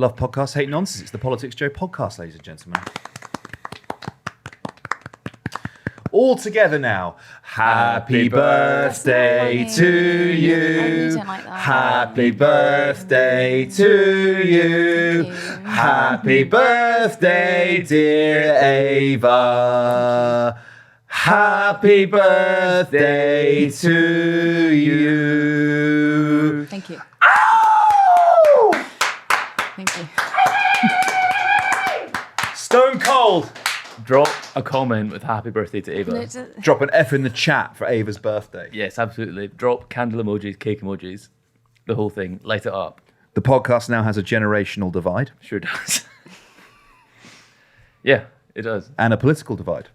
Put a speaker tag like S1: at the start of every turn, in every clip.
S1: Love podcasts, hate nonsense. It's the PoliticsJOE podcast, ladies and gentlemen. All together now. Happy birthday to you.
S2: I really don't like that.
S1: Happy birthday to you. Happy birthday, dear Ava. Happy birthday to you.
S2: Thank you.
S1: Ow!
S2: Thank you.
S1: Stone cold.
S3: Drop a comment with happy birthday to Ava.
S1: Drop an F in the chat for Ava's birthday.
S3: Yes, absolutely. Drop candle emojis, cake emojis, the whole thing. Light it up.
S1: The podcast now has a generational divide.
S3: Sure does. Yeah, it does.
S1: And a political divide.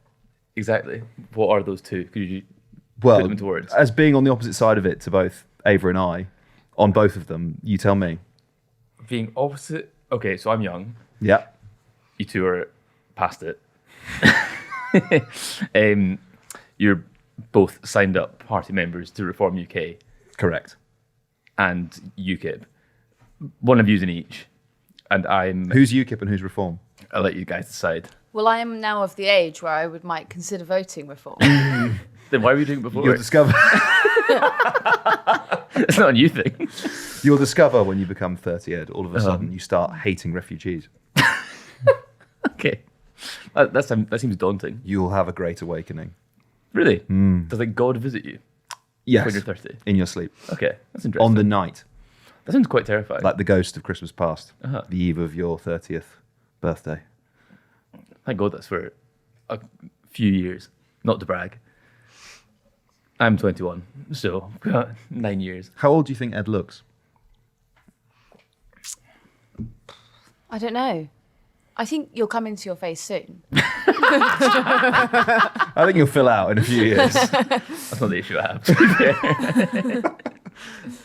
S3: Exactly. What are those two? Could you
S1: Well,
S3: put them into words?
S1: as being on the opposite side of it to both Ava and I, on both of them, you tell me.
S3: Being opposite. Okay, so I'm young.
S1: Yeah.
S3: You two are past it. You're both signed up party members to Reform UK
S1: Correct.
S3: and UKIP. One of you's in each, and
S1: Who's UKIP and who's Reform?
S3: I'll let you guys decide.
S2: Well, I am now of the age where I might consider voting reform.
S3: Then why were you doing it before?
S1: You'll discover
S3: It's not a new thing.
S1: you'll discover when you become 30, Ed, all of a sudden you start hating refugees.
S3: Okay, that seems daunting.
S1: You'll have a great awakening.
S3: Really? Does like God visit you
S1: Yes.
S3: when you're 30?
S1: In your sleep.
S3: Okay, that's interesting.
S1: On the night.
S3: That sounds quite terrifying.
S1: Like the ghost of Christmas past.
S3: Uh-huh.
S1: The eve of your 30th birthday.
S3: Thank God that's for a few years. Not to brag. I'm 21, so 9 years.
S1: How old do you think Ed looks?
S2: I don't know. I think you'll come into your face soon.
S1: I think you'll fill out in a few years.
S3: That's not the issue I have.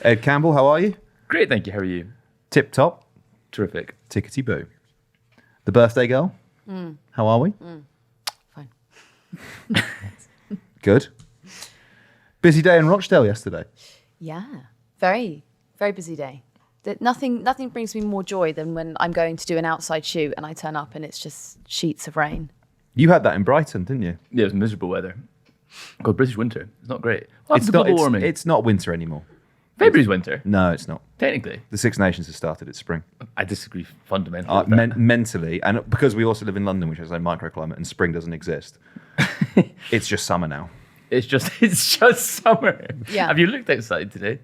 S1: Ed Campbell, how are you?
S3: Great, thank you. How are you?
S1: Tip top.
S3: Terrific.
S1: Tickety boo. The birthday girl. How are we?
S2: Fine.
S1: Good. Busy day in Rochdale yesterday.
S2: Yeah. Very, very busy day. Nothing brings me more joy than when I'm going to do an outside shoot and I turn up and it's just sheets of rain.
S1: You had that in Brighton, didn't you?
S3: Yeah, it was miserable weather. God, British winter. It's not great. What happened
S1: It's
S3: to
S1: not,
S3: global warming?
S1: it's not winter anymore.
S3: February's winter,
S1: No, it's not.
S3: technically.
S1: The Six Nations has started. It's spring.
S3: I disagree fundamentally. with that.
S1: Mentally, and because we also live in London, which has a microclimate, and spring doesn't exist, it's just summer now.
S3: It's just summer.
S2: Yeah.
S3: Have you looked outside today?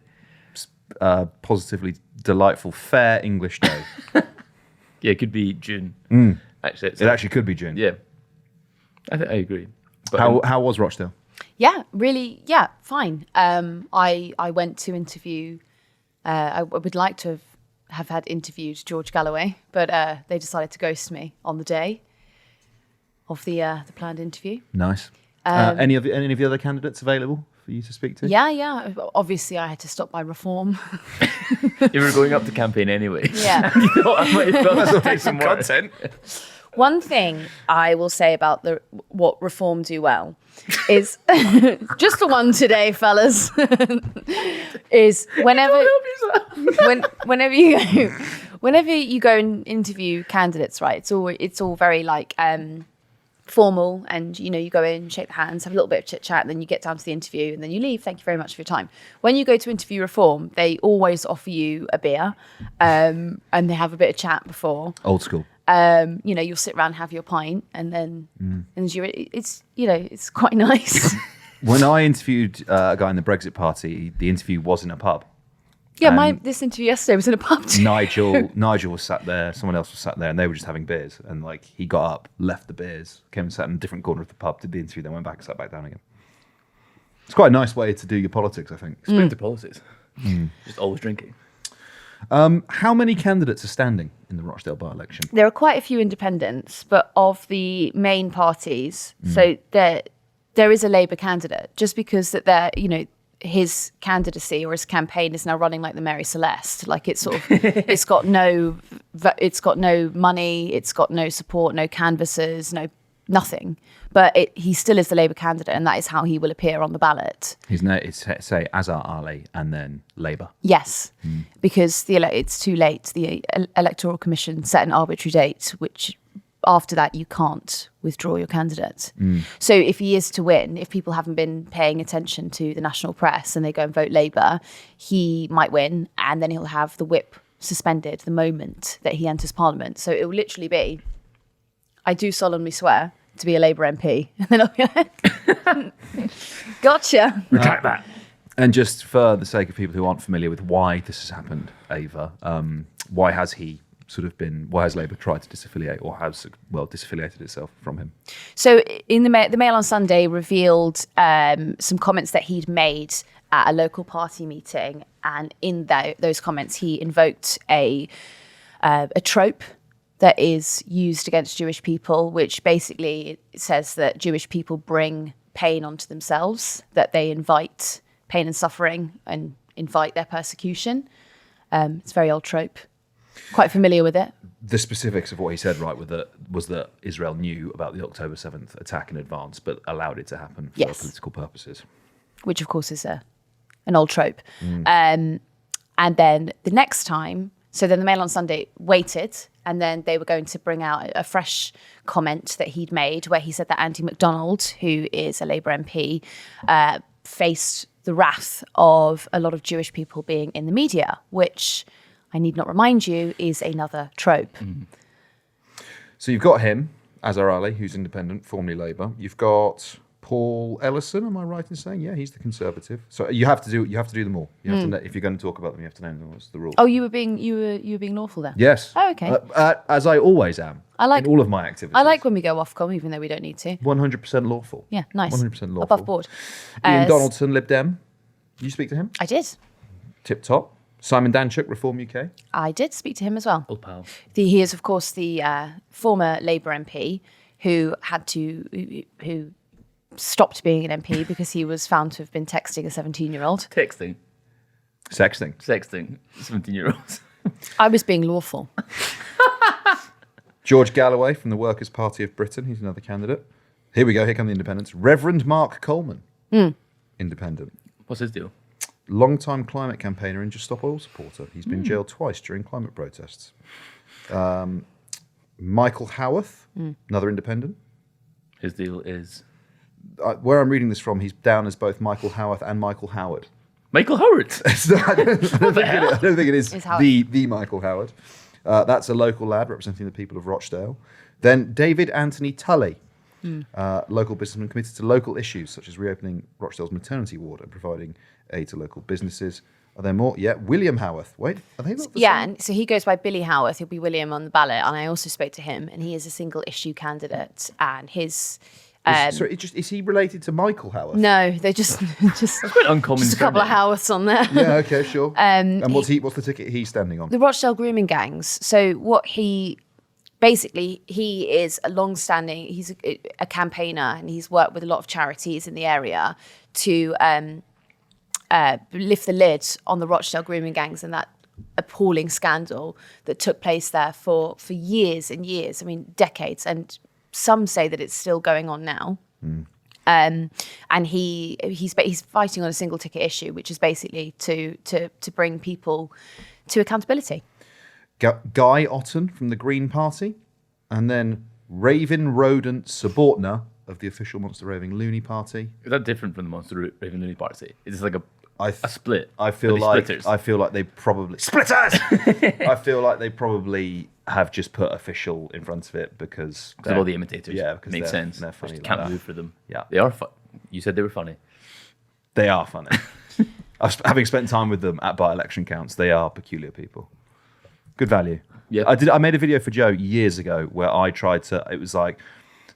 S1: Positively delightful, fair English day.
S3: Yeah, it could be June. Actually,
S1: It actually could be June.
S3: Yeah, I agree. But
S1: How was Rochdale?
S2: Yeah, really, yeah, fine. I went to interview, I would like to have had interviewed George Galloway, but they decided to ghost me on the day of the planned interview.
S1: Nice. Any of the other candidates available for you to speak to?
S2: Yeah. Obviously, I had to stop by Reform.
S3: you were going up to campaign anyway.
S2: Yeah.
S3: You thought I might as well take some
S1: content.
S2: One thing I will say about what Reform do well is just the one today, fellas. is whenever you go and interview candidates, right? It's all very like formal, and you go in, shake the hands, have a little bit of chit chat, and then you get down to the interview, and then you leave. Thank you very much for your time. When you go to interview Reform, they always offer you a beer, and they have a bit of chat before.
S1: Old school.
S2: You'll sit around, have your pint, and then it's quite nice.
S1: When I interviewed a guy in the Brexit Party, the interview was in a pub.
S2: Yeah, this interview yesterday was in a pub too.
S1: Nigel was sat there, someone else was sat there, and they were just having beers. And like he got up, left the beers, came and sat in a different corner of the pub, did the interview, then went back and sat back down again. It's quite a nice way to do your politics, I think.
S3: Explain to politics. Just always drinking.
S1: How many candidates are standing in the Rochdale by-election?
S2: There are quite a few independents, but of the main parties, so there is a Labour candidate, just because that his candidacy or his campaign is now running like the Mary Celeste. Like it's sort of, it's got no money, it's got no support, no canvassers, no nothing. But he still is the Labour candidate, and that is how he will appear on the ballot.
S1: His name is, say, Azhar Ali and then Labour.
S2: Yes, because it's too late. The Electoral Commission set an arbitrary date, which after that you can't withdraw your candidate. So if he is to win, if people haven't been paying attention to the national press and they go and vote Labour, he might win, and then he'll have the whip suspended the moment that he enters Parliament. So it will literally be, I do solemnly swear to be a Labour MP. And then I'll be like, gotcha.
S3: Retract that.
S1: And just for the sake of people who aren't familiar with why this has happened, Ava, why has Labour tried to disaffiliate, or disaffiliated itself from him?
S2: So in the Mail on Sunday revealed some comments that he'd made at a local party meeting. And in those comments, he invoked a trope that is used against Jewish people, which basically says that Jewish people bring pain onto themselves, that they invite pain and suffering and invite their persecution. It's a very old trope. Quite familiar with it.
S1: The specifics of what he said, right, was that Israel knew about the October 7th attack in advance, but allowed it to happen for political purposes.
S2: Which, of course, is an old trope. And then the next time, so then the Mail on Sunday waited, and then they were going to bring out a fresh comment that he'd made where he said that Andy MacDonald, who is a Labour MP, faced the wrath of a lot of Jewish people being in the media, which I need not remind you is another trope.
S1: So you've got him, Azhar Ali, who's independent, formerly Labour. You've got Paul Ellison, am I right in saying? Yeah, he's the Conservative. So you have to do them all. You have to, if you're going to talk about them, you have to name them. What's the rule?
S2: Oh, you were being lawful there.
S1: Yes.
S2: Oh, okay.
S1: As I always am. In all of my activities.
S2: I like when we go Ofcom, even though we don't need to.
S1: 100% lawful.
S2: Yeah, nice.
S1: 100% lawful.
S2: Above board.
S1: Ian Donaldson, Lib Dem. Did you speak to him?
S2: I did.
S1: Tip top. Simon Danchuk, Reform UK.
S2: I did speak to him as well.
S3: Old pal.
S2: He is, of course, the former Labour MP who stopped being an MP because he was found to have been texting a 17-year-old.
S3: Sexting, 17-year-olds.
S2: I was being lawful.
S1: George Galloway from the Workers' Party of Britain. He's another candidate. Here we go. Here come the independents. Reverend Mark Coleman. Independent.
S3: What's his deal?
S1: Long-time climate campaigner and Just Stop Oil supporter. He's been jailed twice during climate protests. Michael Howarth, another independent.
S3: His deal is...
S1: Where I'm reading this from, he's down as both Michael Howarth and Michael Howard.
S3: Michael Howard?
S1: I don't think it is the Michael Howard. That's a local lad representing the people of Rochdale. Then David Anthony Tully, local businessman committed to local issues such as reopening Rochdale's maternity ward and providing aid to local businesses. Are there more? Yeah, William Howarth. Wait, are they not the same?
S2: And so he goes by Billy Howarth. He'll be William on the ballot. And I also spoke to him, and he is a single issue candidate. And his...
S1: is he related to Michael Howarth?
S2: No, they're just
S3: quite uncommon.
S2: Just a couple of Howarths on there.
S1: Yeah, okay, sure. And what's the ticket he's standing on?
S2: The Rochdale grooming gangs. So what he is a long-standing. He's a campaigner, and he's worked with a lot of charities in the area to lift the lid on the Rochdale grooming gangs and that appalling scandal that took place there for years and years. I mean, decades, and some say that it's still going on now. And he's fighting on a single ticket issue, which is basically to bring people to accountability.
S1: Guy Otten from the Green Party, and then Raven Rodent Subordinate of the official Monster Raving Loony Party.
S3: Is that different from the Monster Raving Loony Party? Is this like a split?
S1: I feel like they probably splitters. I feel like they probably have just put official in front of it because
S3: of all the imitators.
S1: Yeah, because
S3: makes sense.
S1: They're funny.
S3: Can't move for them.
S1: Yeah,
S3: they are fun. You said they were funny.
S1: They are funny. Having spent time with them at by-election counts, they are peculiar people. Good value.
S3: Yeah,
S1: I made a video for Joe years ago where I tried to. It was like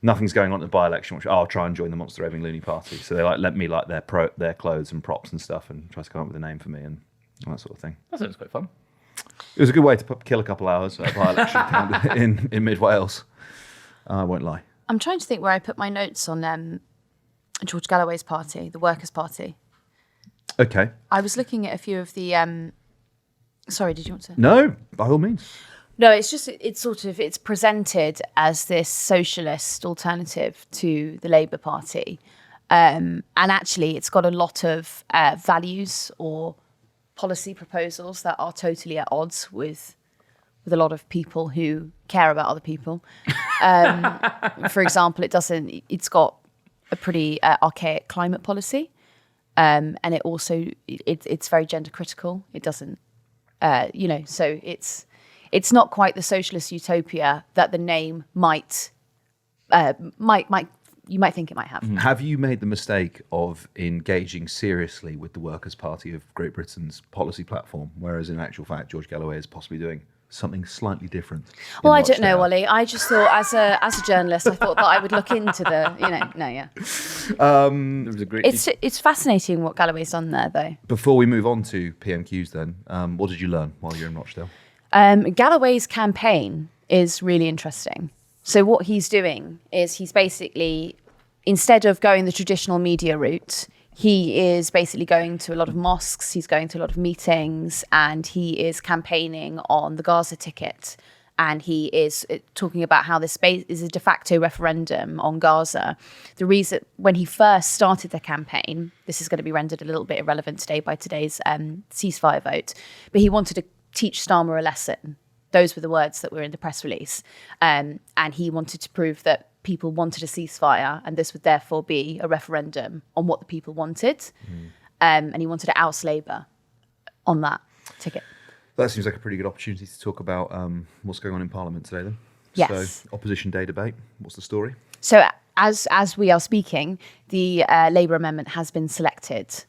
S1: nothing's going on at the by-election, which I'll try and join the Monster Raving Loony Party. So they lent me their clothes and props and stuff, and try to come up with a name for me and that sort of thing.
S3: That sounds quite fun.
S1: It was a good way to kill a couple hours at a by-election in mid Wales. I won't lie.
S2: I'm trying to think where I put my notes on George Galloway's party, the Workers' Party.
S1: Okay.
S2: I was looking at a few of the. Sorry, did you want to?
S1: No, by all means.
S2: No, it's presented as this socialist alternative to the Labour Party. And actually, it's got a lot of values or policy proposals that are totally at odds with a lot of people who care about other people. For example, it's got a pretty archaic climate policy. And it also, it's very gender critical. It doesn't, so it's not quite the socialist utopia that the name might you might think it might have.
S1: Have you made the mistake of engaging seriously with the Workers' Party of Great Britain's policy platform, whereas in actual fact, George Galloway is possibly doing something slightly different?
S2: Well, I don't know, Ollie. I just thought, as a journalist, I thought that I would look into
S3: There was a great.
S2: It's fascinating what Galloway's done there, though.
S1: Before we move on to PMQs, then, what did you learn while you were in Rochdale?
S2: Galloway's campaign is really interesting. So what he's doing is he's basically, instead of going the traditional media route, he is basically going to a lot of mosques, he's going to a lot of meetings, and he is campaigning on the Gaza ticket. And he is talking about how this is a de facto referendum on Gaza. The reason, when he first started the campaign, this is going to be rendered a little bit irrelevant today by today's ceasefire vote, but he wanted to teach Starmer a lesson. Those were the words that were in the press release. And he wanted to prove that people wanted a ceasefire, and this would therefore be a referendum on what the people wanted. And he wanted to oust Labour on that ticket.
S1: That seems like a pretty good opportunity to talk about what's going on in Parliament today, then.
S2: Yes.
S1: So, Opposition Day debate. What's the story?
S2: So as we are speaking, the Labour amendment has been selected,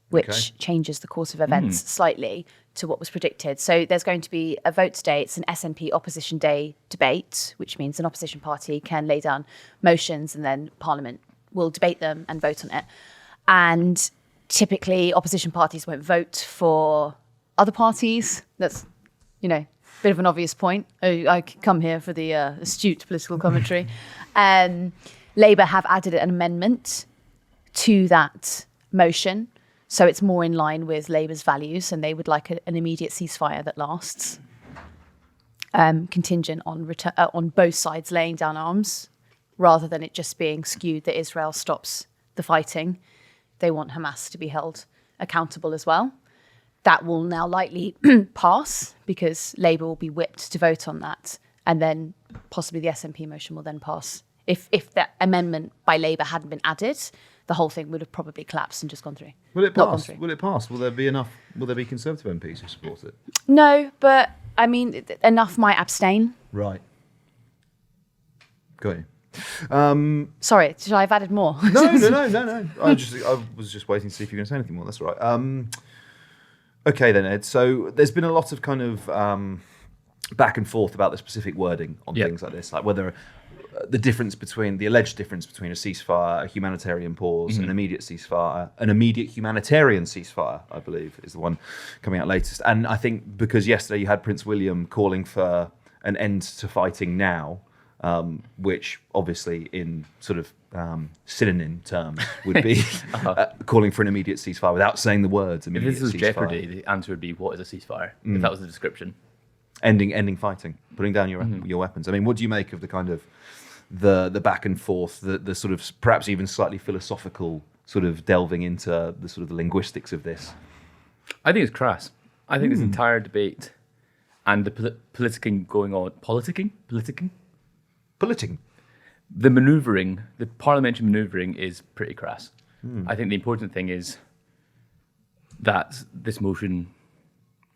S2: which changes the course of events slightly to what was predicted. So there's going to be a vote today. It's an SNP Opposition Day debate, which means an opposition party can lay down motions and then Parliament will debate them and vote on it. And typically opposition parties won't vote for other parties. That's, bit of an obvious point. I come here for the astute political commentary. Labour have added an amendment to that motion, so it's more in line with Labour's values, and they would like an immediate ceasefire that lasts, contingent on both sides laying down arms, rather than it just being skewed that Israel stops the fighting. They want Hamas to be held accountable as well. That will now likely pass because Labour will be whipped to vote on that, and then possibly the SNP motion will then pass. If that amendment by Labour hadn't been added, the whole thing would have probably collapsed and just gone through.
S1: Will it pass? Will it pass? Will there be enough? Will there be Conservative MPs who support it?
S2: No, but I mean, enough might abstain.
S1: Right. Got you.
S2: Sorry, should I have added more?
S1: No. I was just waiting to see if you were going to say anything more. That's all right. Okay then, Ed. So there's been a lot of kind of back and forth about the specific wording on things like this, like whether the alleged difference between a ceasefire, a humanitarian pause, an immediate ceasefire, an immediate humanitarian ceasefire, I believe, is the one coming out latest. And I think because yesterday you had Prince William calling for an end to fighting now, which obviously in sort of synonym terms would be calling for an immediate ceasefire without saying the words immediate ceasefire.
S3: If this was Jeopardy, the answer would be, what is a ceasefire? If that was the description.
S1: Ending fighting, putting down your weapons. I mean, what do you make of the kind of the back and forth, the sort of perhaps even slightly philosophical sort of delving into the sort of the linguistics of this?
S3: I think it's crass. I think this entire debate and the politicking going on, politicking. The manoeuvring, the parliamentary manoeuvring is pretty crass. I think the important thing is that this motion,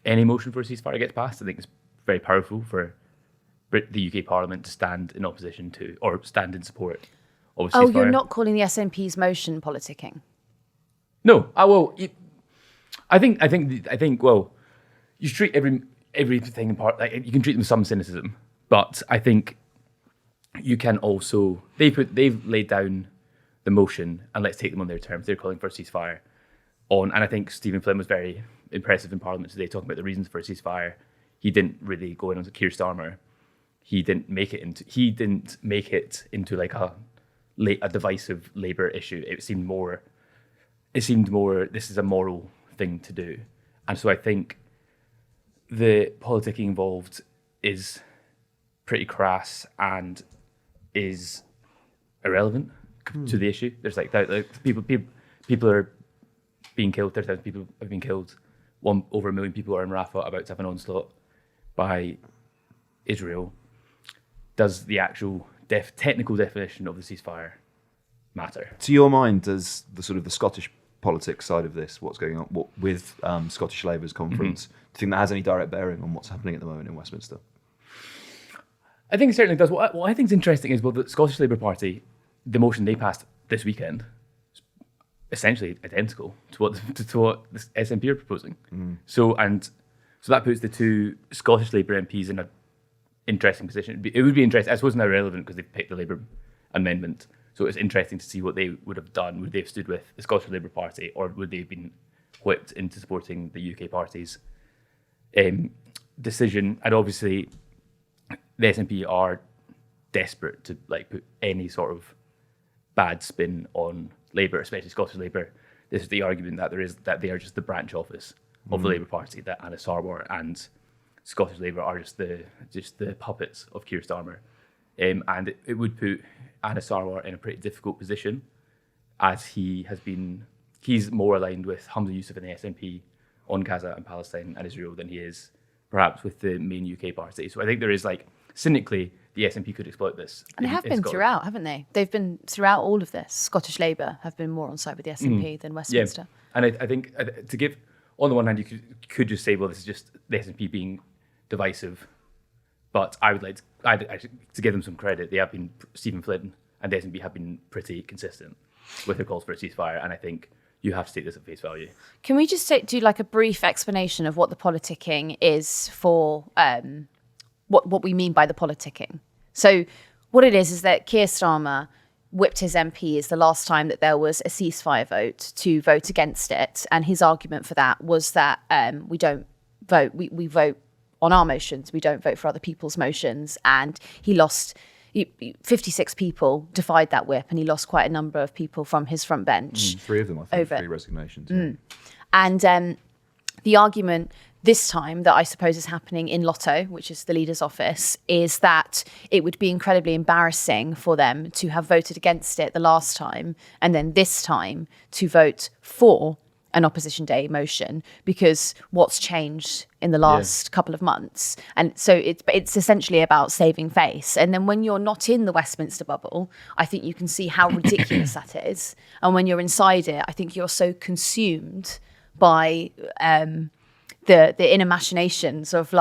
S3: any motion for a ceasefire gets passed. I think it's very powerful for the UK Parliament to stand in opposition to, or stand in support of a ceasefire.
S2: Oh, you're not calling the SNP's motion politicking?
S3: No. I think. Well, you treat everything in part. Like, you can treat them with some cynicism, but I think you can also. They've laid down the motion, and let's take them on their terms. They're calling for a ceasefire and I think Stephen Flynn was very impressive in Parliament today, talking about the reasons for a ceasefire. He didn't really go in on Keir Starmer. He didn't make it into like a divisive Labour issue. It seemed more this is a moral thing to do. And so I think the politicking involved is pretty crass and is irrelevant to the issue. There's like people are being killed. 30,000 people have been killed. Over 1 million people are in Rafah, about to have an onslaught by Israel. Does the actual technical definition of the ceasefire matter?
S1: To your mind, does the sort of the Scottish politics side of this, what's going on with Scottish Labour's conference, do you think that has any direct bearing on what's happening at the moment in Westminster?
S3: I think it certainly does. What I think is interesting is, well, the Scottish Labour Party, the motion they passed this weekend, is essentially identical to what the SNP are proposing. So that puts the two Scottish Labour MPs in an interesting position. It would be interesting. I suppose now irrelevant because they've picked the Labour amendment. So it's interesting to see what they would have done. Would they have stood with the Scottish Labour Party, or would they have been whipped into supporting the UK party's decision? And obviously, the SNP are desperate to put any sort of bad spin on Labour, especially Scottish Labour. This is the argument that they are just the branch office of the Labour Party, that Anna Sarwar and Scottish Labour are just the puppets of Keir Starmer. And it would put Anna Sarwar in a pretty difficult position, as he's more aligned with Hamza Yousaf and the SNP on Gaza and Palestine and Israel than he is perhaps with the main UK party. So I think there is cynically, the SNP could exploit this.
S2: And they have been throughout, haven't they? They've been throughout all of this. Scottish Labour have been more on side with the SNP than Westminster.
S3: Yeah. And I think to give, on the one hand, you could just say, well, this is just the SNP being divisive. But I would to give them some credit. They have been, Stephen Flynn and the SNP have been pretty consistent with their calls for a ceasefire. And I think you have to take this at face value.
S2: Can we just do a brief explanation of what the politicking is for, what we mean by the politicking? So what it is that Keir Starmer whipped his MPs the last time that there was a ceasefire vote to vote against it. And his argument for that was that we don't vote, we vote on our motions, we don't vote for other people's motions. And he lost, 56 people defied that whip, and he lost quite a number of people from his front bench.
S1: 3 of them, I think, 3 resignations. Yeah.
S2: And the argument this time that I suppose is happening in Lotto, which is the leader's office, is that it would be incredibly embarrassing for them to have voted against it the last time, and then this time to vote for an opposition day motion, because what's changed in the last couple of months. And so it's essentially about saving face. And then when you're not in the Westminster bubble, I think you can see how ridiculous that is. And when you're inside it, I think you're so consumed by the inner machinations of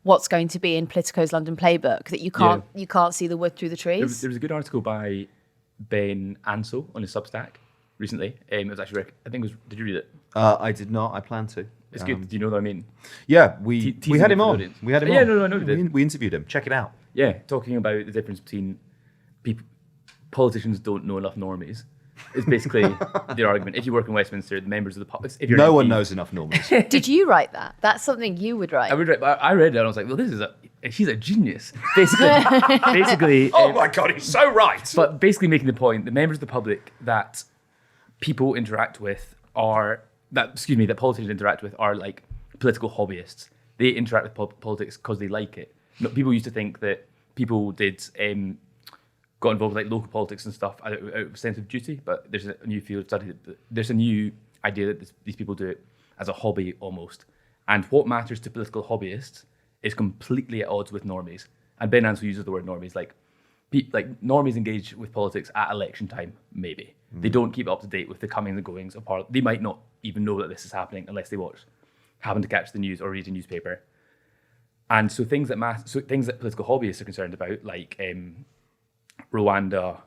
S2: what's going to be in Politico's London playbook that you can't see the wood through the trees.
S3: There was a good article by Ben Ansell on his Substack recently. It was actually, did you read it?
S1: I did not. I plan to.
S3: It's good. Do you know what I mean?
S1: Yeah, we had him on. We had him on.
S3: Yeah, no, we did.
S1: We interviewed him. Check it out.
S3: Yeah, talking about the difference between politicians don't know enough normies. It's basically their argument. If you work in Westminster, the members of the public... No
S1: one knows enough normies.
S2: Did you write that? That's something you would write.
S3: I would write. I read it and I was like, well, he's a genius. Basically...
S1: Oh my God, he's so right.
S3: But basically making the point, the members of the public that people interact with that politicians interact with are political hobbyists. They interact with politics because they like it. People used to think that people got involved with local politics and stuff out of a sense of duty, but there's a new field of study. There's a new idea that these people do it as a hobby almost. And what matters to political hobbyists is completely at odds with normies. And Ben Ansell uses the word normies. Normies engage with politics at election time, maybe. They don't keep up to date with the comings and goings of Parliament. They might not even know that this is happening unless they happen to catch the news or read a newspaper. And so things that political hobbyists are concerned about, Rwanda,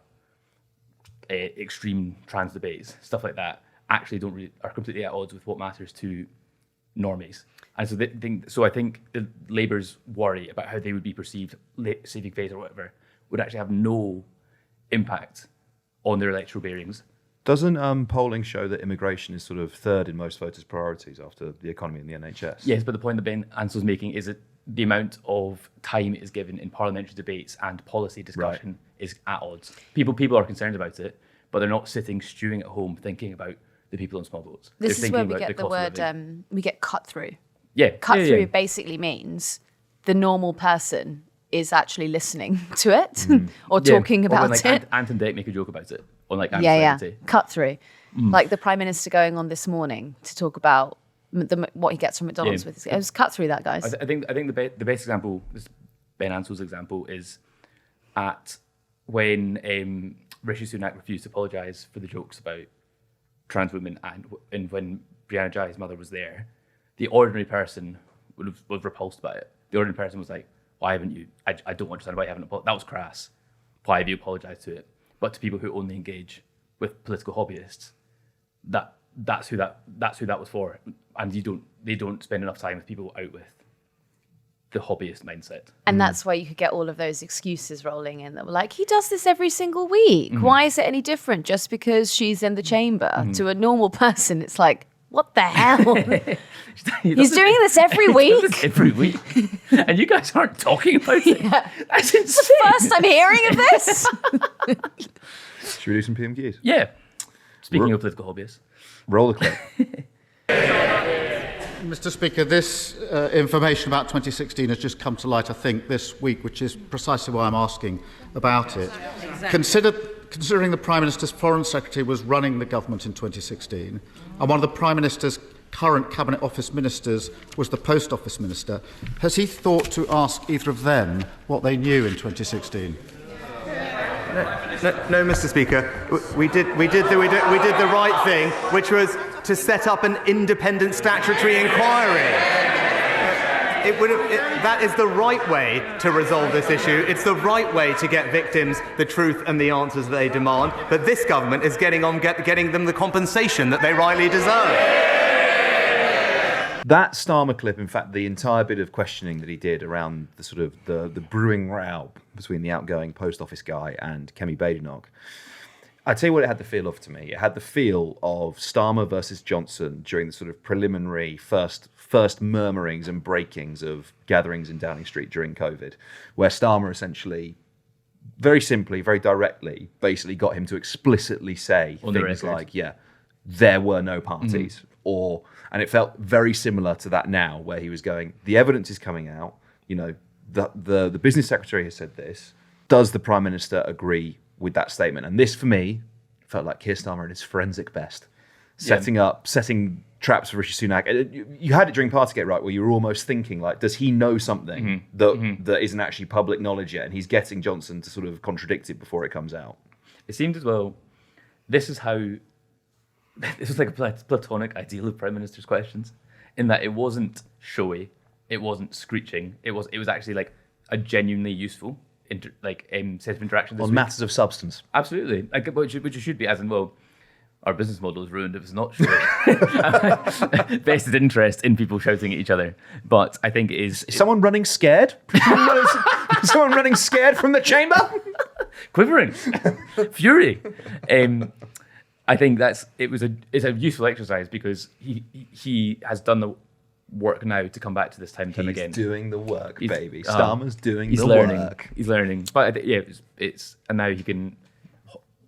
S3: extreme trans debates, stuff like that, actually are completely at odds with what matters to normies. And so I think the Labour's worry about how they would be perceived, saving face or whatever, would actually have no impact on their electoral bearings.
S1: Doesn't polling show that immigration is sort of third in most voters' priorities after the economy and the NHS?
S3: Yes, but the point that Ben Ansell's making is that the amount of time is given in parliamentary debates and policy discussion is at odds. People are concerned about it, but they're not sitting stewing at home thinking about the people on small boats.
S2: This is where we get the word, we get cut through.
S3: Yeah.
S2: Cut through basically means the normal person is actually listening to it or talking about it.
S3: Ant and Dec make a joke about it. Or like
S2: cut through. Like the Prime Minister going on this morning to talk about what he gets from McDonald's with. It was cut through that, guys.
S3: I think the best example, this Ben Ansell's example, is at when Rishi Sunak refused to apologise for the jokes about trans women, and when Brianna Jai's mother was there, the ordinary person was repulsed by it. The ordinary person was like, "Why haven't you? I don't understand why you haven't apologized. That was crass. Why have you apologised to it?" But to people who only engage with political hobbyists, that's who that was for. And they don't spend enough time with people out with the hobbyist mindset.
S2: And that's why you could get all of those excuses rolling in that were like, he does this every single week. Why is it any different just because she's in the chamber? To a normal person, it's like, what the hell? He's doing this every week?
S3: Every week. And you guys aren't talking about it. That's insane.
S2: It's the first I'm hearing of this.
S1: Should we do some PMQs?
S3: Yeah. Speaking of political hobbyists.
S1: Roll the clip.
S4: Mr. Speaker, this information about 2016 has just come to light, I think, this week, which is precisely why I'm asking about it. Exactly. Considering the Prime Minister's Foreign Secretary was running the government in 2016, and one of the Prime Minister's current Cabinet Office ministers was the Post Office Minister, has he thought to ask either of them what they knew in 2016?
S5: No, Mr. Speaker. We did the right thing, which was to set up an independent statutory inquiry. That is the right way to resolve this issue. It's the right way to get victims the truth and the answers that they demand. But this government is getting them the compensation that they rightly deserve.
S1: That Starmer clip, in fact, the entire bit of questioning that he did around the sort of the brewing row between the outgoing post office guy and Kemi Badenoch, I'd tell you what it had the feel of to me. It had the feel of Starmer versus Johnson during the sort of preliminary first murmurings and breakings of gatherings in Downing Street during COVID, where Starmer essentially, very simply, very directly, basically got him to explicitly say things like, there were no parties, and it felt very similar to that now, where he was going, the evidence is coming out, the business secretary has said this, does the Prime Minister agree with that statement? And this, for me, felt like Keir Starmer at his forensic best, setting traps for Rishi Sunak. You had it during Partygate, right, where you were almost thinking, like, does he know something that isn't actually public knowledge yet? And he's getting Johnson to sort of contradict it before it comes out.
S3: It seemed as well, this was like a platonic ideal of Prime Minister's questions, in that it wasn't showy, it wasn't screeching, it was actually like a genuinely useful set of interaction
S1: on matters of substance.
S3: Absolutely, which it should be, as in, well, our business model is ruined if it's not showy. Vested interest in people shouting at each other, but I think it is.
S1: Is someone running scared? Is someone running scared from the chamber?
S3: Quivering, fury. I think it's a useful exercise because he has done the work now to come back to this time again.
S1: He's doing the work, baby. Starmer's doing
S3: the
S1: work.
S3: He's learning. But it's and now he can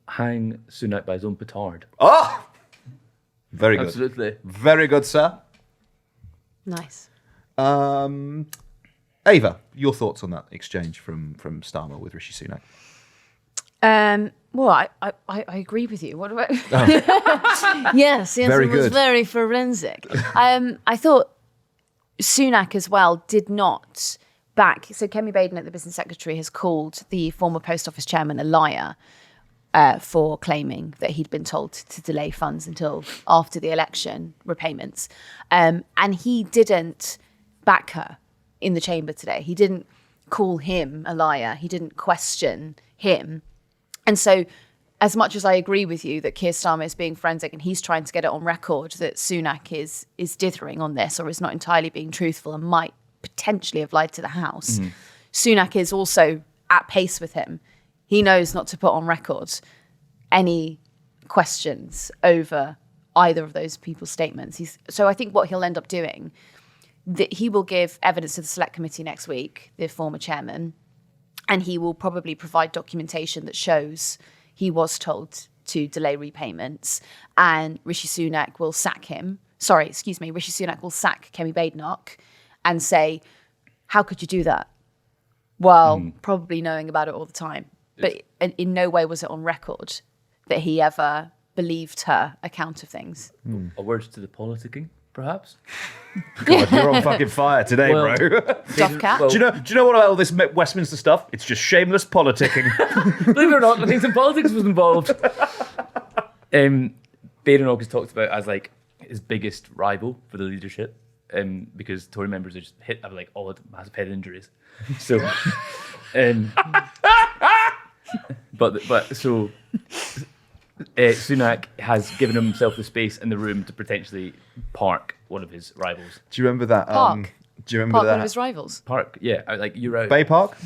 S3: hang Sunak by his own petard.
S1: Oh! Very good.
S3: Absolutely.
S1: Very good, sir.
S2: Nice.
S1: Ava, your thoughts on that exchange from Starmer with Rishi Sunak?
S2: Well, I agree with you. What about? Yes, the answer was very forensic. I thought Sunak as well did not back. So Kemi Badenoch, the business secretary, has called the former post office chairman a liar for claiming that he'd been told to delay funds until after the election repayments, and he didn't back her in the chamber today. He didn't call him a liar. He didn't question him. And so, as much as I agree with you that Keir Starmer is being forensic and he's trying to get it on record that Sunak is dithering on this or is not entirely being truthful and might potentially have lied to the House, Sunak is also at pace with him. He knows not to put on record any questions over either of those people's statements. So I think what he'll end up doing, that he will give evidence to the Select Committee next week, the former chairman, and he will probably provide documentation that shows he was told to delay repayments, and Rishi Sunak will sack him. Rishi Sunak will sack Kemi Badenoch and say, how could you do that? while probably knowing about it all the time. But in no way was it on record that he ever believed her account of things.
S3: A word to the politicking, perhaps.
S1: God, you're on fucking fire today,
S3: Well,
S1: bro.
S2: Doff cat.
S1: Do you know what about all this Westminster stuff? It's just shameless politicking.
S3: Believe it or not, I think some politics was involved. Badenoch is talked about as like his biggest rival for the leadership, because Tory members are just have like all the massive head injuries. So, Sunak has given himself the space in the room to potentially park one of his rivals.
S1: Do you remember that?
S2: Park.
S1: Do you remember
S2: Part
S1: that?
S2: one of his rivals.
S3: Park, yeah, like you're out.
S1: Bay Park?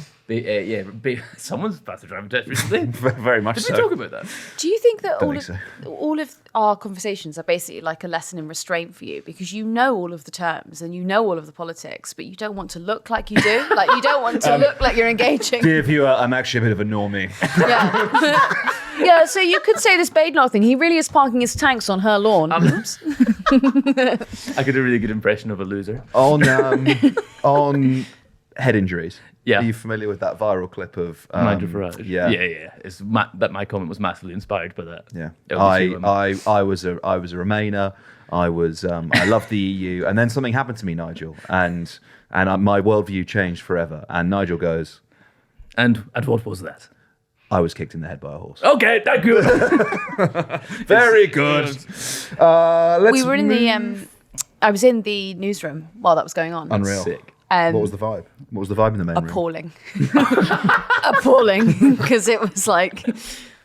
S3: Someone's passed a driving test recently.
S1: Very much
S3: Did
S1: so.
S3: we talk about that?
S2: Do you think that
S1: Don't think
S2: all of our conversations are basically like a lesson in restraint for you, because you know all of the terms and you know all of the politics, but you don't want to look like you do? Like, you don't want to look like you're engaging.
S1: Dear viewer, I'm actually a bit of a normie.
S2: Yeah. Yeah, so you could say this Badenoch thing. He really is parking his tanks on her lawn.
S3: I could do a really good impression of a loser.
S1: On head injuries.
S3: Yeah.
S1: Are you familiar with that viral clip of
S3: Nigel Farage?
S1: Yeah.
S3: Yeah. That my comment was massively inspired by that.
S1: Yeah.
S3: It was
S1: I was a Remainer. I loved the EU, and then something happened to me, Nigel, and my worldview changed forever. And Nigel goes,
S3: and what was that?
S1: I was kicked in the head by a horse.
S3: Okay, thank you.
S1: Very good.
S2: We were in the I was in the newsroom while that was going on.
S1: Unreal.
S3: Sick.
S1: What was the vibe? What was the vibe in the main room?
S2: Appalling. Appalling, because it was like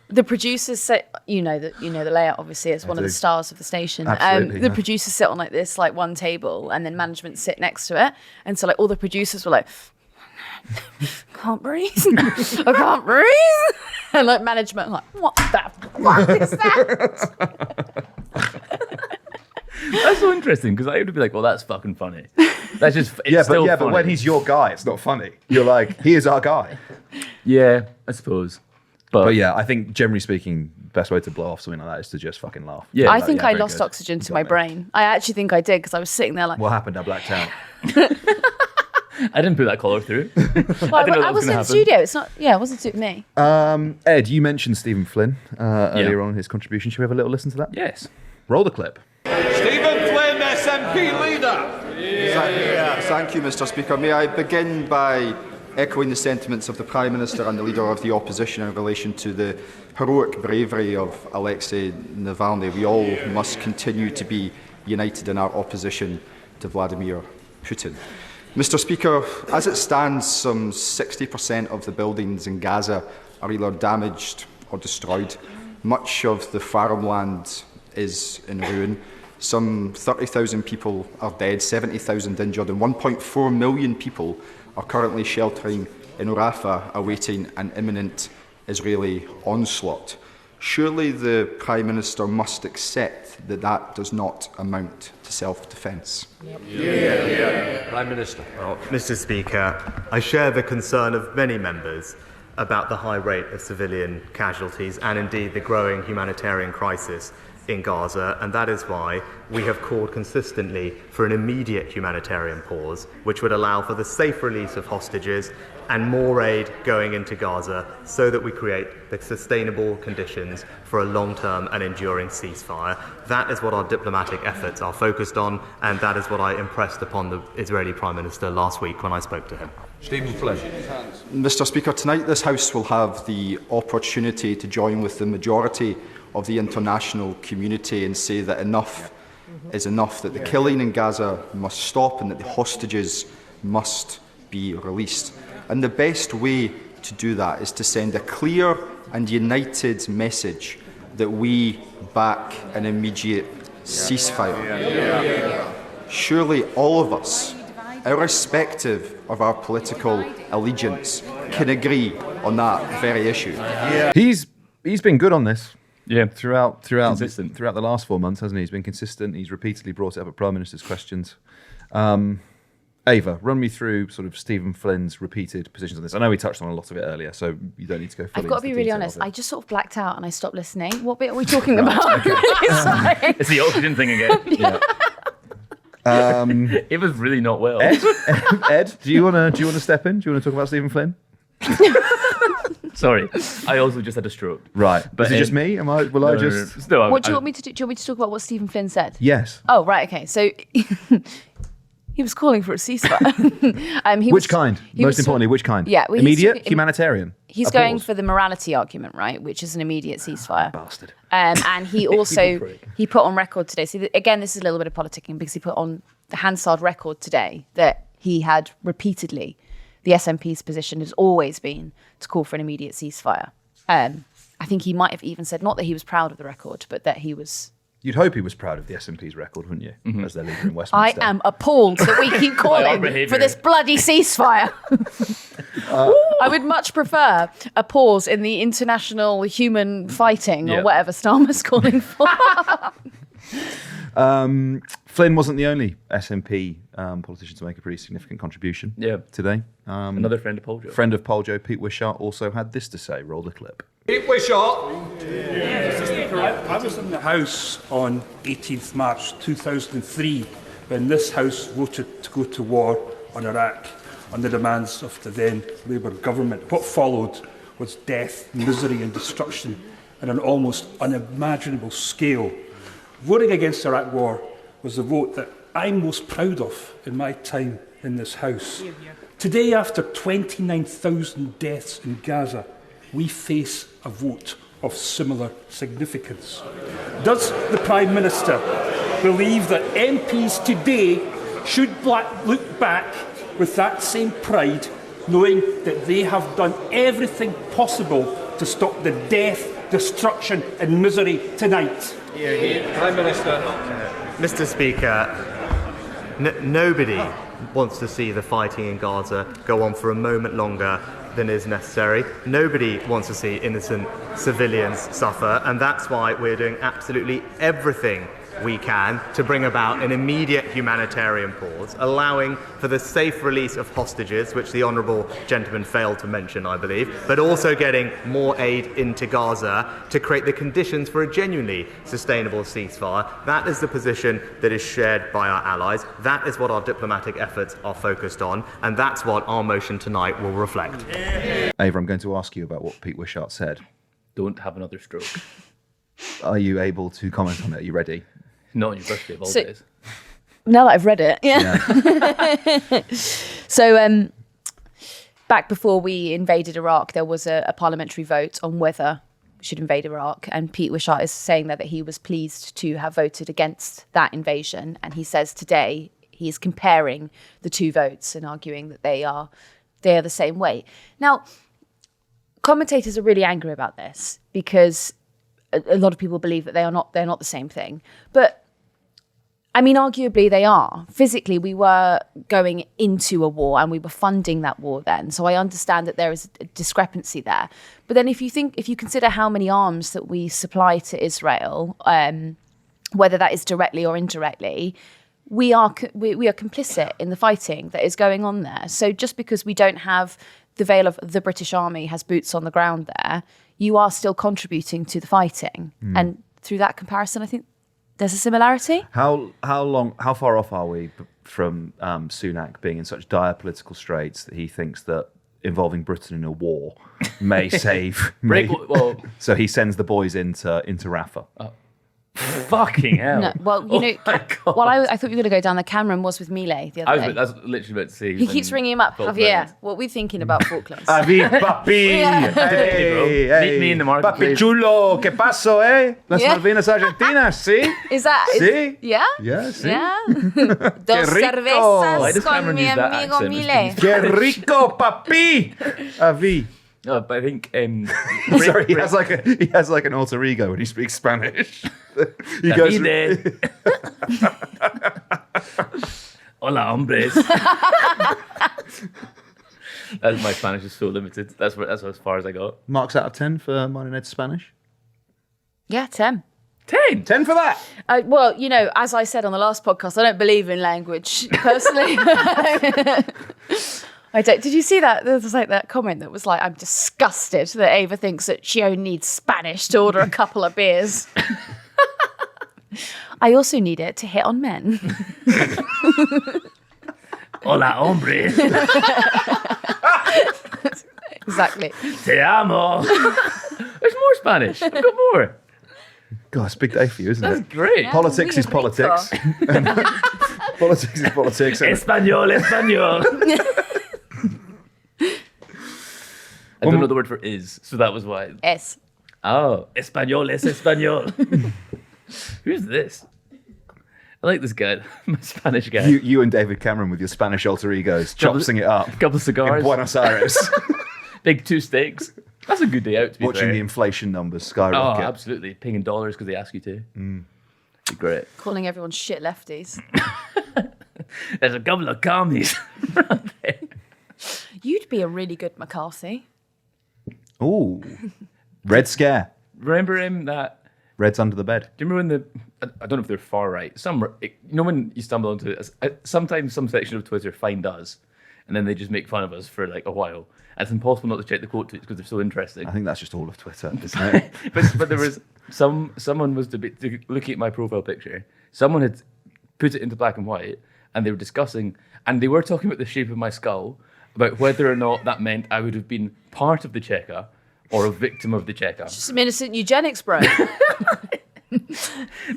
S2: the producers sit, you know the layout, obviously it's one of the stars of the station.
S1: Absolutely,
S2: the producers sit on like this, like one table, and then management sit next to it, and so like all the producers were like, can't breathe. I can't breathe. And like management like, what the fuck is that?
S3: That's so interesting, because I would be like, well, that's fucking funny. That's just still funny.
S1: But when he's your guy, it's not funny. You're like, he is our guy.
S3: Yeah, I suppose.
S1: But yeah, I think generally speaking, best way to blow off something like that is to just fucking laugh.
S3: Yeah.
S2: I think I
S1: very
S2: lost
S1: good.
S2: oxygen
S1: You
S2: to
S1: got
S2: my
S1: me.
S2: brain. I actually think I did, because I was sitting there like,
S1: What happened? I blacked out.
S3: I didn't put that collar through.
S2: well,
S3: I didn't know that
S2: I
S3: was
S2: was
S3: gonna
S2: in the
S3: happen.
S2: studio. It's not. Yeah, it wasn't suiting me.
S1: Ed, you mentioned Stephen Flynn earlier on in his contribution. Should we have a little listen to that?
S3: Yes.
S1: Roll the clip.
S6: Stephen Flynn, SNP leader.
S7: Thank you, Mr. Speaker. May I begin by echoing the sentiments of the Prime Minister and the Leader of the Opposition in relation to the heroic bravery of Alexei Navalny. We all must continue to be united in our opposition to Vladimir Putin. Mr. Speaker, as it stands, some 60% of the buildings in Gaza are either damaged or destroyed. Much of the farmland is in ruin. Some 30,000 people are dead, 70,000 injured, and 1.4 million people are currently sheltering in Rafah, awaiting an imminent Israeli onslaught. Surely the Prime Minister must accept that that does not amount to self-defence.
S6: Prime Minister.
S5: Well, Mr. Speaker, I share the concern of many members about the high rate of civilian casualties and indeed the growing humanitarian crisis in Gaza, and that is why we have called consistently for an immediate humanitarian pause, which would allow for the safe release of hostages and more aid going into Gaza so that we create the sustainable conditions for a long-term and enduring ceasefire. That is what our diplomatic efforts are focused on, and that is what I impressed upon the Israeli Prime Minister last week when I spoke to him.
S6: Stephen Flynn.
S7: Mr. Speaker, tonight this House will have the opportunity to join with the majority of the international community and say that enough is enough, that the killing in Gaza must stop and that the hostages must be released. And the best way to do that is to send a clear and united message that we back an immediate ceasefire. Surely all of us, irrespective of our political allegiance, can agree on that very issue.
S1: He's been good on this.
S3: Yeah.
S1: Throughout
S3: Consistent.
S1: throughout the last 4 months, hasn't he? He's been consistent. He's repeatedly brought it up at Prime Minister's questions. Ava, run me through sort of Stephen Flynn's repeated positions on this. I know we touched on a lot of it earlier, so you don't need to go fully
S2: I've got to
S1: into
S2: be
S1: the
S2: really
S1: detail
S2: honest.
S1: of it.
S2: I just sort of blacked out and I stopped listening. What bit are we talking about? I'm really sorry.
S3: It's the oxygen thing again. It was really not well.
S1: Ed, do you want to step in? Do you want to talk about Stephen Flynn?
S3: Sorry, I also just had a stroke.
S1: Right, but is it just me? I just?
S3: No,
S2: What do you want me to do? Do you want me to talk about what Stephen Flynn said?
S1: Yes.
S2: Oh, right. Okay. So he was calling for a ceasefire.
S1: Which kind? Most importantly, which kind?
S2: Yeah, well,
S1: immediate, humanitarian.
S2: He's going for the morality argument, right? Which is an immediate ceasefire.
S1: Bastard.
S2: And he also he put on record today. So again, this is a little bit of politicking because he put on the Hansard record today that he had repeatedly, the SNP's position has always been to call for an immediate ceasefire. I think he might have even said not that he was proud of the record, but that he was.
S1: You'd hope he was proud of the SNP's record, wouldn't you? As their leader in
S2: I
S1: Westminster.
S2: am appalled that we keep calling for this bloody ceasefire. I would much prefer a pause in the international human fighting or whatever Starmer's calling for.
S1: Flynn wasn't the only SNP politician to make a pretty significant contribution today.
S3: Another friend of Paul Joe.
S1: Friend of Paul Joe, Pete Wishart, also had this to say. Roll the clip.
S6: Pete Wishart.
S8: I was in the House on 18th March 2003 when this House voted to go to war on Iraq on the demands of the then Labour government. What followed was death, misery and destruction on an almost unimaginable scale. Voting against the Iraq war was the vote that I'm most proud of in my time in this House. Today, after 29,000 deaths in Gaza, we face a vote of similar significance. Does the Prime Minister believe that MPs today should look back with that same pride, knowing that they have done everything possible to stop the death, destruction and misery tonight?
S6: Prime Minister.
S5: Mr. Speaker, nobody wants to see the fighting in Gaza go on for a moment longer than is necessary. Nobody wants to see innocent civilians suffer, and that's why we're doing absolutely everything we can to bring about an immediate humanitarian pause, allowing for the safe release of hostages, which the honourable gentleman failed to mention, I believe, but also getting more aid into Gaza to create the conditions for a genuinely sustainable ceasefire. That is the position that is shared by our allies. That is what our diplomatic efforts are focused on, and that's what our motion tonight will reflect.
S1: Ava, I'm going to ask you about what Pete Wishart said.
S3: Don't have another stroke.
S1: Are you able to comment on it? Are you ready?
S3: Not on your birthday of all days.
S2: Now that I've read it, So back before we invaded Iraq, there was a parliamentary vote on whether we should invade Iraq. And Pete Wishart is saying that he was pleased to have voted against that invasion. And he says today he is comparing the two votes and arguing that they are the same way. Now, commentators are really angry about this because a lot of people believe that they're not the same thing. But I mean, arguably they are. Physically, we were going into a war and we were funding that war then. So I understand that there is a discrepancy there. But then if you consider how many arms that we supply to Israel, whether that is directly or indirectly, we are complicit in the fighting that is going on there. So just because we don't have the veil of the British Army has boots on the ground there, you are still contributing to the fighting. And through that comparison, I think there's a similarity.
S1: How far off are we from Sunak being in such dire political straits that he thinks that involving Britain in a war may save? So he sends the boys into Rafah.
S3: Fucking hell.
S2: No, well, I thought you were going to go down the Cameron was with Milei the other day.
S3: That's literally about to see.
S2: He keeps ringing him up. Javier, what are we thinking about Falklands?
S1: Javier, papi!
S3: Meet me in the marketplace.
S1: Papi chulo, ¿qué pasó, Las Malvinas Argentinas, ¿sí?
S2: Is that...
S1: Sí.
S2: Yeah?
S1: Yeah, sí.
S2: Yeah. Dos
S3: Why
S2: cervezas
S3: does
S2: con
S3: Cameron
S2: mi
S3: use that
S2: amigo
S3: accent?
S2: Milei.
S1: Qué rico, papi! Javi.
S3: No, but I think...
S1: Sorry, he has like an alter ego when he speaks Spanish. He goes...
S3: Hola, hombres. My Spanish is so limited. That's as far as I got.
S1: Marks out of 10 for mine and Ed's Spanish?
S2: Yeah, 10.
S3: 10?
S1: 10 for that?
S2: Well, as I said on the last podcast, I don't believe in language, personally. I don't. Did you see that? There was like that comment that was like, I'm disgusted that Ava thinks that she only needs Spanish to order a couple of beers. I also need it to hit on men.
S3: Hola, hombre.
S2: Exactly.
S3: Te amo. There's more Spanish. I've got more.
S1: God, it's a big day for you, isn't
S3: That's
S1: it?
S3: great.
S2: Yeah.
S1: Politics
S2: Muy
S1: is politics. Politics is politics.
S3: Español, español. I don't know the word for is, so that was why.
S2: S.
S3: Oh, español es español. Who's this? I like this guy, my Spanish guy.
S1: You and David Cameron with your Spanish alter egos, chopsing it up
S3: Couple of cigars,
S1: in Buenos Aires,
S3: big 2 steaks. That's a good day out to be
S1: watching
S3: fair.
S1: the inflation numbers
S3: Oh,
S1: skyrocket.
S3: absolutely. Paying in dollars because they ask you to. Be great.
S2: Calling everyone shit lefties.
S3: There's a couple of commies.
S2: You'd be a really good McCarthy.
S1: Ooh, Red Scare.
S3: Remember him that...
S1: Red's under the bed.
S3: Do you remember when I don't know if they're far right. When you stumble onto it, sometimes some section of Twitter find us, and then they just make fun of us for like a while. And it's impossible not to check the quote tweets because they're so interesting.
S1: I think that's just all of Twitter, isn't it?
S3: but there was someone was looking at my profile picture. Someone had put it into black and white, and they were discussing, and they were talking about the shape of my skull, about whether or not that meant I would have been part of the Cheka or a victim of the Cheka.
S2: Just some innocent eugenics, bro.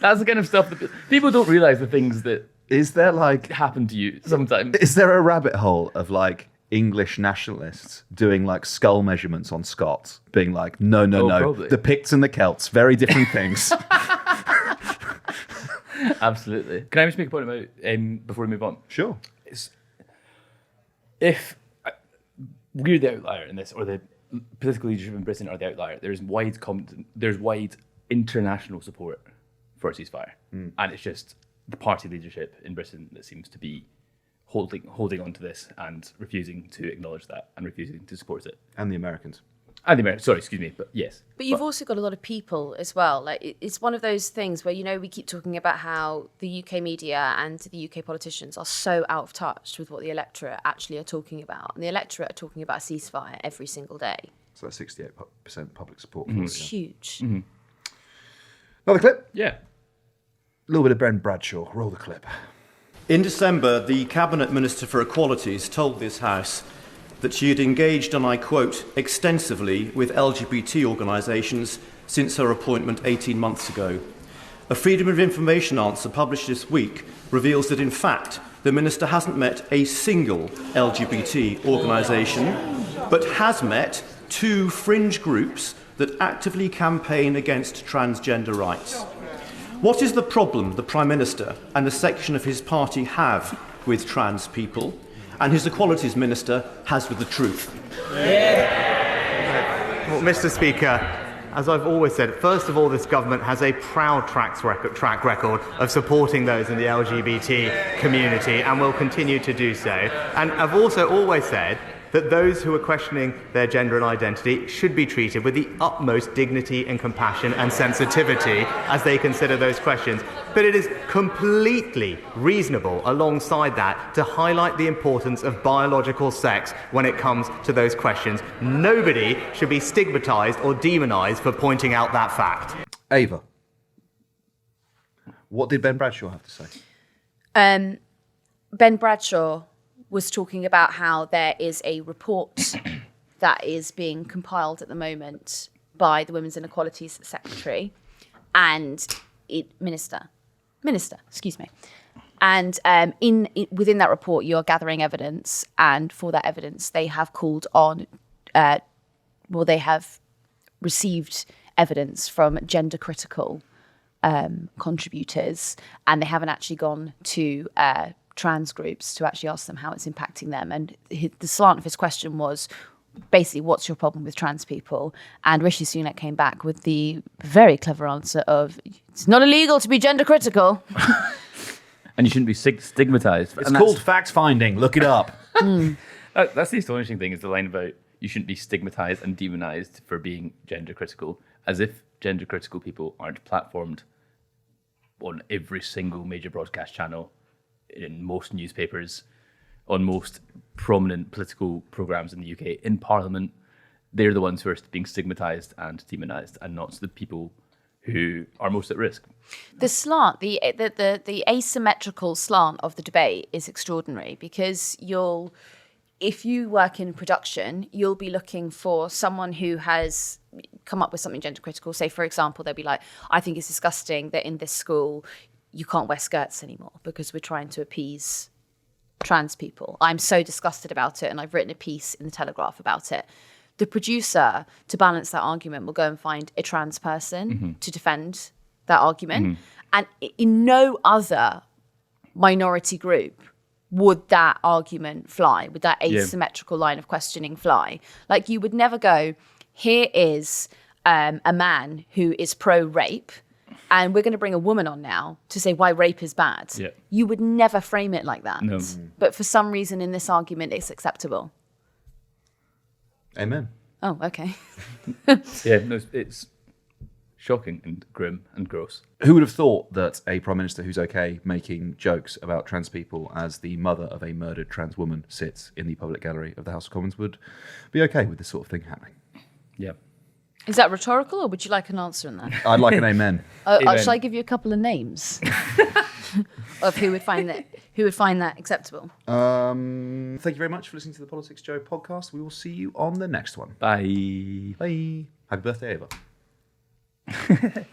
S3: That's the kind of stuff that people don't realize the things that
S1: Is there like
S3: happen to you sometimes.
S1: Is there a rabbit hole of like English nationalists doing like skull measurements on Scots, being like, no,
S3: Probably.
S1: the Picts and the Celts, very different things.
S3: Absolutely. Can I just make a point about before we move on?
S1: Sure.
S3: If we're the outlier in this, or the political leadership in Britain are the outlier, there's wide international support for a ceasefire, and it's just the party leadership in Britain that seems to be holding on to this and refusing to acknowledge that and refusing to support it.
S1: And the Americans.
S3: And the Americans, sorry, excuse me, but yes.
S2: But you've also got a lot of people as well. Like it's one of those things where, we keep talking about how the UK media and the UK politicians are so out of touch with what the electorate actually are talking about. And the electorate are talking about a ceasefire every single day.
S1: So that's 68% public support for
S2: It's
S1: it.
S2: huge.
S1: Yeah. Another clip.
S3: Yeah.
S1: A little bit of Ben Bradshaw. Roll the clip.
S9: In December, the Cabinet Minister for Equalities told this House that she had engaged, and I quote, extensively with LGBT organisations since her appointment 18 months ago. A Freedom of Information answer published this week reveals that, in fact, the Minister hasn't met a single LGBT organisation, but has met 2 fringe groups that actively campaign against transgender rights. What is the problem the Prime Minister and a section of his party have with trans people, and his Equalities Minister has with the truth?
S5: Well, Mr. Speaker, as I've always said, first of all, this government has a proud track record of supporting those in the LGBT community and will continue to do so. And I've also always said that those who are questioning their gender and identity should be treated with the utmost dignity and compassion and sensitivity as they consider those questions. But it is completely reasonable, alongside that, to highlight the importance of biological sex when it comes to those questions. Nobody should be stigmatised or demonised for pointing out that fact.
S1: Ava, what did Ben Bradshaw have to say?
S2: Ben Bradshaw was talking about how there is a report that is being compiled at the moment by the Women's and Equalities Secretary and Minister, excuse me. And within that report, you're gathering evidence, and for that evidence, they have called on, they have received evidence from gender critical contributors, and they haven't actually gone to trans groups to actually ask them how it's impacting them. And the slant of his question was basically, what's your problem with trans people? And Rishi Sunak came back with the very clever answer of, it's not illegal to be gender critical.
S3: And you shouldn't be stigmatized.
S1: It's called fact-finding. Look it up.
S3: That's the astonishing thing, is the line about you shouldn't be stigmatized and demonized for being gender critical, as if gender critical people aren't platformed on every single major broadcast channel, in most newspapers, on most prominent political programmes in the UK, in Parliament. They're the ones who are being stigmatised and demonised, and not the people who are most at risk.
S2: The slant, the asymmetrical slant of the debate is extraordinary because if you work in production, you'll be looking for someone who has come up with something gender critical. Say, for example, they'll be like, I think it's disgusting that in this school you can't wear skirts anymore because we're trying to appease trans people. I'm so disgusted about it, and I've written a piece in the Telegraph about it. The producer, to balance that argument, will go and find a trans person to defend that argument. And in no other minority group would that argument fly, would that asymmetrical line of questioning fly. Like, you would never go, here is a man who is pro-rape, and we're going to bring a woman on now to say why rape is bad.
S3: Yeah.
S2: You would never frame it like that.
S3: No.
S2: But for some reason in this argument, it's acceptable.
S1: Amen.
S2: Oh, okay.
S3: It's shocking and grim and gross.
S1: Who would have thought that a Prime Minister who's okay making jokes about trans people as the mother of a murdered trans woman sits in the public gallery of the House of Commons would be okay with this sort of thing happening?
S3: Yeah.
S2: Is that rhetorical, or would you like an answer in that?
S1: I'd like an amen.
S3: Amen.
S2: Shall I give you a couple of names of who would find that acceptable?
S1: Thank you very much for listening to the Politics Joe podcast. We will see you on the next one.
S3: Bye.
S1: Bye. Happy birthday, Ava.